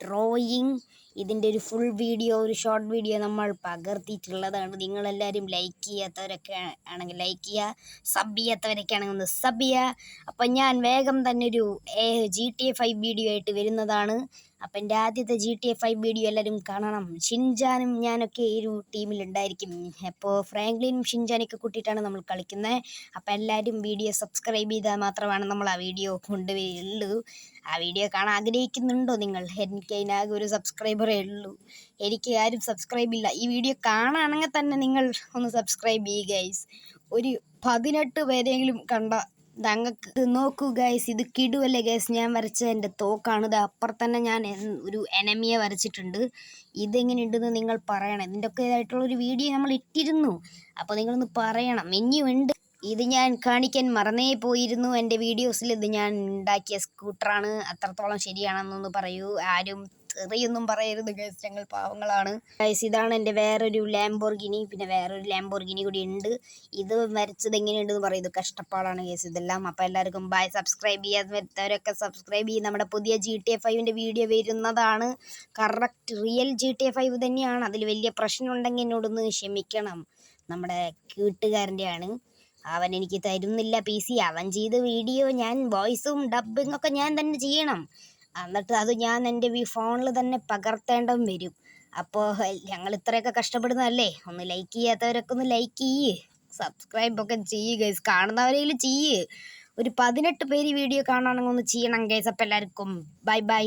Drawing. ഇതിൻ്റെ ഒരു full video, ഒരു ഷോർട്ട് വീഡിയോ നമ്മൾ പകർത്തിയിട്ടുള്ളതാണ്. നിങ്ങളെല്ലാവരും ലൈക്ക് ചെയ്യാത്തവരൊക്കെ ആണെങ്കിൽ ലൈക്ക് ചെയ്യുക, സബ് ചെയ്യാത്തവരൊക്കെ ആണെങ്കിൽ ഒന്ന് സബ് ചെയ്യുക. അപ്പം ഞാൻ വേഗം തന്നെ ഒരു GTA 5 വീഡിയോ ആയിട്ട് വരുന്നതാണ്. അപ്പം എൻ്റെ ആദ്യത്തെ GTA 5 വീഡിയോ എല്ലാവരും കാണണം. ഷിൻജാനും ഞാനൊക്കെ ഈ ഒരു ടീമിലുണ്ടായിരിക്കും. അപ്പോൾ ഫ്രാങ്ക്ലിനും ഷിൻജാനൊക്കെ കൂട്ടിയിട്ടാണ് നമ്മൾ കളിക്കുന്നത്. അപ്പോൾ എല്ലാവരും വീഡിയോ സബ്സ്ക്രൈബ് ചെയ്താൽ മാത്രമാണ് നമ്മൾ ആ വീഡിയോ കൊണ്ടുവരുള്ളൂ. ആ വീഡിയോ കാണാൻ ആഗ്രഹിക്കുന്നുണ്ടോ നിങ്ങൾ? എനിക്ക് അതിനാകെ ഒരു സബ്സ്ക്രൈബറേ ഉള്ളൂ. എനിക്ക് ആരും സബ്സ്ക്രൈബ് ഇല്ല. ഈ വീഡിയോ കാണുകയാണെങ്കിൽ തന്നെ നിങ്ങൾ ഒന്ന് സബ്സ്ക്രൈബ് ചെയ്യുക ഗൈസ്. ഒരു 18 പേരെങ്കിലും കണ്ട ഞങ്ങൾക്ക് നോക്കൂ ഗൈസ്. ഇത് കിടുവല്ലേ ഗൈസ്? ഞാൻ വരച്ച എൻ്റെ തോക്കാണ്. ഇത് അപ്പുറത്ത് തന്നെ ഞാൻ ഒരു എനിമിയെ വരച്ചിട്ടുണ്ട്. ഇതെങ്ങനെയുണ്ടെന്ന് നിങ്ങൾ പറയണം. ഇതിൻ്റെ ഒക്കെ ഇതായിട്ടുള്ളൊരു വീഡിയോ നമ്മൾ ഇട്ടിരുന്നു. അപ്പോൾ നിങ്ങളൊന്ന് പറയണം. ഇനിയുമുണ്ട്. ഇത് ഞാൻ കാണിക്കാൻ മറന്നേ പോയിരുന്നു എൻ്റെ വീഡിയോസിൽ. ഇത് ഞാൻ ഉണ്ടാക്കിയ സ്കൂട്ടറാണ്. അത്രത്തോളം ശരിയാണെന്നൊന്ന് പറയൂ. ആരും തെറിയൊന്നും പറയരുത് ഗൈസ്, ഞങ്ങൾ പാവങ്ങളാണ് ഗൈസ്. ഇതാണ് എൻ്റെ വേറൊരു ലാംബോർഗിനി. പിന്നെ വേറൊരു ലാംബോർഗിനി കൂടി ഉണ്ട്. ഇത് വരച്ചത് എങ്ങനെയുണ്ടെന്ന് പറയും. ഇത് കഷ്ടപ്പാടാണ് ഗൈസ് ഇതെല്ലാം. അപ്പോൾ എല്ലാവർക്കും ബൈ. സബ്സ്ക്രൈബ് ചെയ്യാത്തവരൊക്കെ സബ്സ്ക്രൈബ് ചെയ്ത് നമ്മുടെ പുതിയ GTA 5 വീഡിയോ വരുന്നതാണ്. കറക്റ്റ് റിയൽ GTA 5 തന്നെയാണ്. അതിൽ വലിയ പ്രശ്നം ഉണ്ടെങ്കിൽ എന്നോടൊന്ന് ക്ഷമിക്കണം. നമ്മുടെ കൂട്ടുകാരൻ്റെയാണ്. അവൻ എനിക്ക് തരുന്നില്ല PC. അവൻ ചെയ്ത വീഡിയോ ഞാൻ വോയിസും ഡബിങ് ഒക്കെ ഞാൻ തന്നെ ചെയ്യണം. എന്നിട്ട് അത് ഞാൻ എൻ്റെ ഫോണിൽ തന്നെ പകർത്തേണ്ടതും വരും. അപ്പോൾ ഞങ്ങൾ ഇത്രയൊക്കെ കഷ്ടപ്പെടുന്നതല്ലേ. ഒന്ന് ലൈക്ക് ചെയ്യാത്തവരൊക്കെ ഒന്ന് ലൈക്ക് ചെയ്യ്, സബ്സ്ക്രൈബൊക്കെ ചെയ്യുക ഗൈസ്. കാണുന്നവരെങ്കിലും ചെയ്യ്. ഒരു 18 പേര് വീഡിയോ കാണുകയാണെങ്കിൽ ഒന്ന് ചെയ്യണം ഗൈസ്. അപ്പോൾ എല്ലാവർക്കും ബൈ ബൈ.